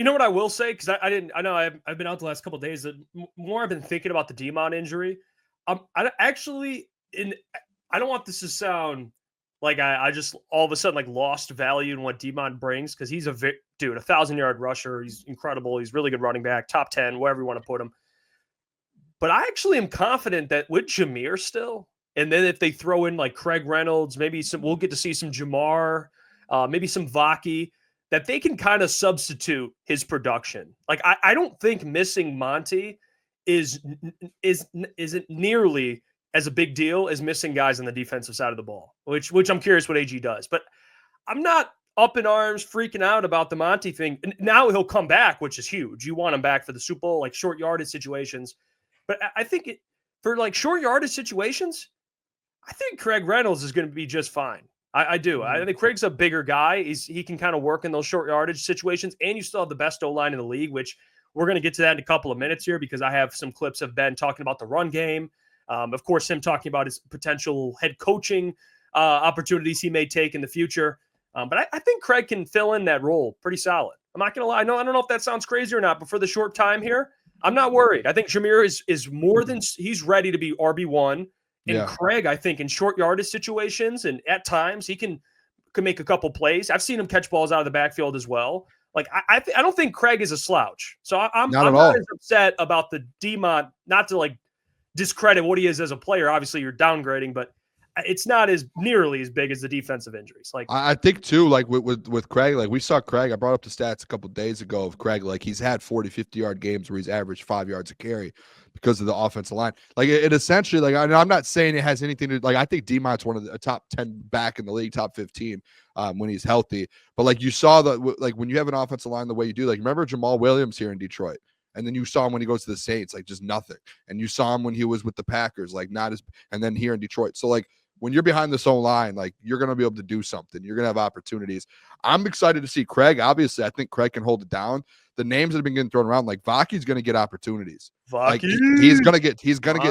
You know what I will say? Because I know I've been out the last couple of days. The more I've been thinking about the Demon injury, I actually, I don't want this to sound like I just all of a sudden like lost value in what Demon brings, because he's a 1,000-yard rusher. He's incredible. He's really good running back, top 10, wherever you want to put him. But I actually am confident that with Jameer still, and then if they throw in like Craig Reynolds, maybe we'll get to see some Jamar, maybe some Vaki, that they can kind of substitute his production. Like I don't think missing Monty isn't nearly as a big deal as missing guys on the defensive side of the ball, which I'm curious what AG does. But I'm not up in arms freaking out about the Monty thing. Now he'll come back, which is huge. You want him back for the Super Bowl, like short yardage situations. But I think for like short yardage situations, I think Craig Reynolds is going to be just fine. I do. I think Craig's a bigger guy. He can kind of work in those short yardage situations, and you still have the best O-line in the league, which we're going to get to that in a couple of minutes here, because I have some clips of Ben talking about the run game. Of course, him talking about his potential head coaching opportunities he may take in the future. But I think Craig can fill in that role pretty solid. I'm not going to lie. I don't know if that sounds crazy or not, but for the short time here, I'm not worried. I think Jameer is more than he's ready to be RB1. And Craig, I think in short yardage situations and at times he can make a couple plays. I've seen him catch balls out of the backfield as well. Like I don't think Craig is a slouch. So I'm not as upset about the Demont, not to like discredit what he is as a player. Obviously you're downgrading, but it's not as nearly as big as the defensive injuries. Like I think too, like with Craig, like we saw Craig, I brought up the stats a couple of days ago of Craig, like he's had 40, 50-yard games where he's averaged 5 yards a carry because of the offensive line. Like it essentially, like I'm not saying it has anything to, like I think Demont's one of the top 10 back in the league, top 15 when he's healthy. But like you saw that, like when you have an offensive line the way you do, like remember Jamal Williams here in Detroit. And then you saw him when he goes to the Saints, like just nothing. And you saw him when he was with the Packers, like not as, and then here in Detroit. So like, when you're behind this whole line, like you're going to be able to do something. You're going to have opportunities. I'm excited to see Craig. Obviously, I think Craig can hold it down. The names that have been getting thrown around, like Vaki's going to get opportunities. Like he's going to get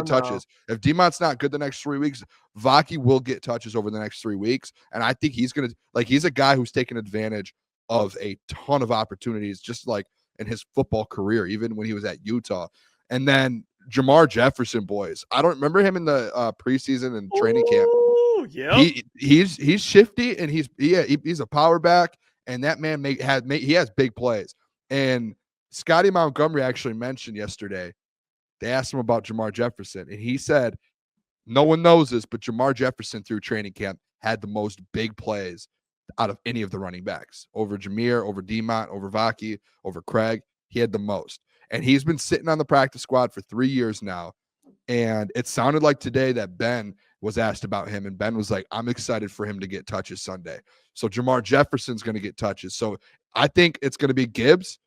touches. If Demont's not good the next 3 weeks, Vaki will get touches over the next 3 weeks. And I think he's going to, like, he's a guy who's taken advantage of a ton of opportunities, just like in his football career, even when he was at Utah. And then Jamar Jefferson, boys. I don't remember him in the preseason and training camp. Yeah, he's shifty and he's a power back, and that man he has big plays. And Scotty Montgomery actually mentioned yesterday, they asked him about Jamar Jefferson, and he said, no one knows this, but Jamar Jefferson through training camp had the most big plays out of any of the running backs over Jameer, over Demont, over Vaki, over Craig. He had the most. And he's been sitting on the practice squad for 3 years now. And it sounded like today that Ben was asked about him, and Ben was like, I'm excited for him to get touches Sunday. So Jamar Jefferson's going to get touches. So I think it's going to be Gibbs.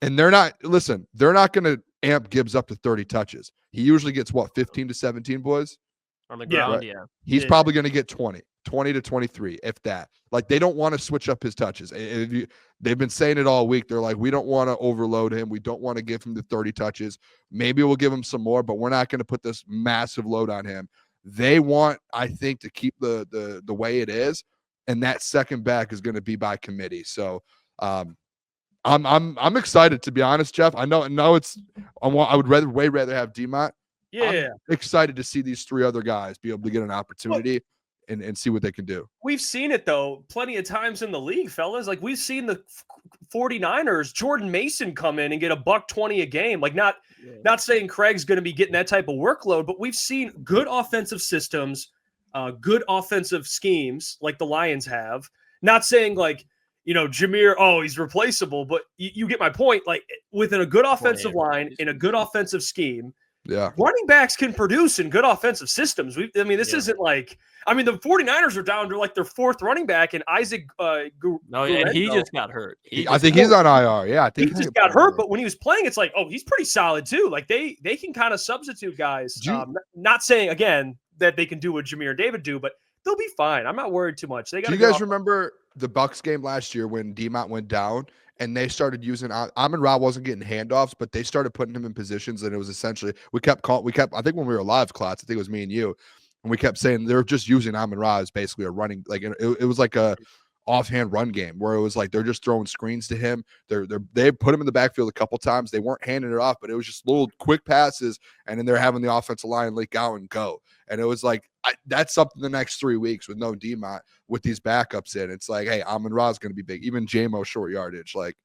And they're not going to amp Gibbs up to 30 touches. He usually gets 15 to 17, boys? On the ground, right? Yeah. He's probably going to get 20 to 23, if that. Like, they don't want to switch up his touches. They've been saying it all week. They're like, we don't want to overload him. We don't want to give him the 30 touches. Maybe we'll give him some more, but we're not going to put this massive load on him. They want, I think, to keep the way it is, and that second back is going to be by committee. So I'm excited, to be honest, Jeff. I know I would way rather have Demont. Yeah, I'm excited to see these three other guys be able to get an opportunity and see what they can do. We've seen it, though, plenty of times in the league, fellas. Like, we've seen the 49ers, Jordan Mason come in and get $120 a game. Like, not saying Craig's going to be getting that type of workload, but we've seen good offensive systems, good offensive schemes like the Lions have. Not saying, like, Jameer, he's replaceable, but you get my point. Like, within a good offensive line, in a good offensive scheme, running backs can produce in good offensive systems. This isn't like – the 49ers are down to like their fourth running back, and Isaac and he just got hurt. I think he's on IR. Yeah, I think he just got hurt, but when he was playing, it's like, he's pretty solid too. Like they can kind of substitute guys. Not saying, again, that they can do what Jameer and David do, but they'll be fine. I'm not worried too much. Do you guys remember the Bucs game last year when Demont went down? And they started using Amon-Ra wasn't getting handoffs, but they started putting him in positions, and it was essentially I think when we were live, Klotz, I think it was me and you, and we kept saying they're just using Amon-Ra as basically a running, like it was like a offhand run game where it was like they're just throwing screens to him. They put him in the backfield a couple times. They weren't handing it off, but it was just little quick passes, and then they're having the offensive line leak out and go. And it was like that's something the next 3 weeks with no D-Mont with these backups in. It's like, hey, Amon-Ra is going to be big. Even JMO short yardage. Like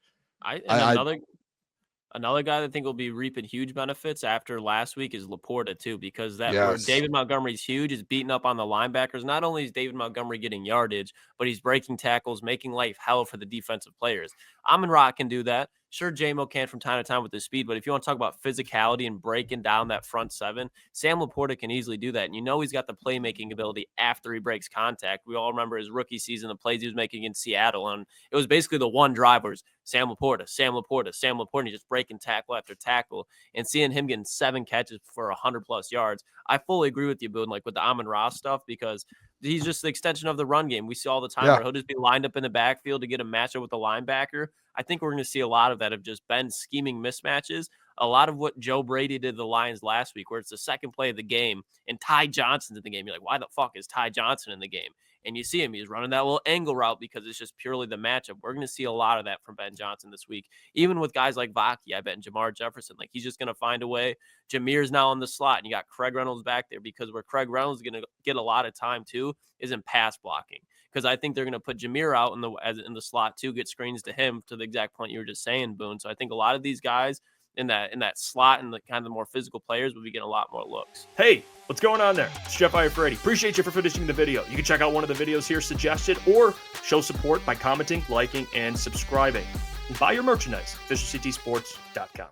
Another guy that I think will be reaping huge benefits after last week is Laporta too, because where David Montgomery's huge is beating up on the linebackers. Not only is David Montgomery getting yardage, but he's breaking tackles, making life hell for the defensive players. Amon-Ra can do that. Sure, JMO can from time to time with his speed, but if you want to talk about physicality and breaking down that front seven, Sam Laporta can easily do that. And he's got the playmaking ability after he breaks contact. We all remember his rookie season, the plays he was making in Seattle, and it was basically the one drive was Sam Laporta, and he's just breaking tackle after tackle. And seeing him getting 7 catches for 100+ yards, I fully agree with you, Boone, like with the Amon-Ra stuff, because he's just the extension of the run game. We see all the time where he'll just be lined up in the backfield to get a matchup with the linebacker. I think we're going to see a lot of that of just Ben scheming mismatches. A lot of what Joe Brady did to the Lions last week, where it's the second play of the game and Ty Johnson's in the game. You're like, why the fuck is Ty Johnson in the game? And you see him, he's running that little angle route because it's just purely the matchup. We're going to see a lot of that from Ben Johnson this week. Even with guys like Vaki, I bet, and Jamar Jefferson. Like, he's just going to find a way. Jameer's now on the slot, and you got Craig Reynolds back there, because where Craig Reynolds is going to get a lot of time too is in pass blocking. Because I think they're going to put Jameer out in the slot too, get screens to him, to the exact point you were just saying, Boone. So I think a lot of these guys in that slot and the kind of the more physical players will be getting a lot more looks. Hey, what's going on there? It's Jeff Iafrate. Appreciate you for finishing the video. You can check out one of the videos here suggested, or show support by commenting, liking, and subscribing. And buy your merchandise, FisherCTSports.com.